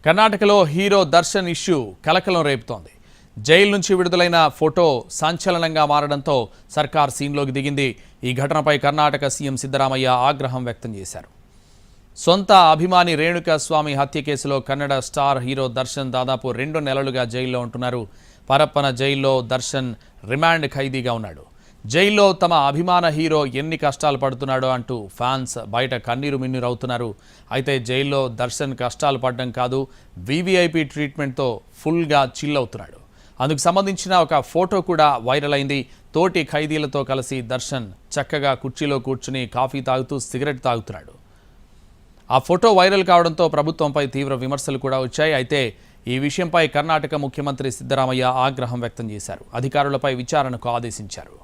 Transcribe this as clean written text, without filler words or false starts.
కర్ణాటకలో hero Darshan issue కలకలం రేపుతోంది. జైలు నుంచి విడుదలైన ఫోటో సంచలనంగా మారడంతో సర్కార్ సీన్లోకి దిగింది. ఈ ఘటనపై కర్ణాటక సీఎం సిద్ధరామయ్య ఆగ్రహం వ్యక్తం చేశారు. సొంత అభిమాని రేణుకాస్వామి హత్య కేసులో కన్నడ స్టార్ హీరో దర్శన్ దాదాపు 2 నెలలుగా జైల్లో ఉంటున్నారు. పరప్పన జైల్లో దర్శన్ రిమాండ్ ఖైదీగా ఉన్నాడు. జైల్లో తమ అభిమాన హీరో ఎన్ని కష్టాలు పడుతున్నాడో అంటూ ఫ్యాన్స్ బయట కన్నీరు మిన్నీరవుతున్నారు. అయితే జైల్లో దర్శన్ కష్టాలు పడడం కాదు, వీవీఐపీ ట్రీట్మెంట్తో ఫుల్గా చిల్ అవుతున్నాడు. అందుకు సంబంధించిన ఒక ఫోటో కూడా వైరల్ అయింది. తోటి ఖైదీలతో కలిసి దర్శన్ చక్కగా కుర్చీలో కూర్చుని కాఫీ తాగుతూ సిగరెట్ తాగుతున్నాడు. ఆ ఫోటో వైరల్ కావడంతో ప్రభుత్వంపై తీవ్ర విమర్శలు కూడా వచ్చాయి. అయితే ఈ విషయంపై కర్ణాటక ముఖ్యమంత్రి సిద్ధరామయ్య ఆగ్రహం వ్యక్తం చేశారు. అధికారులపై విచారణకు ఆదేశించారు.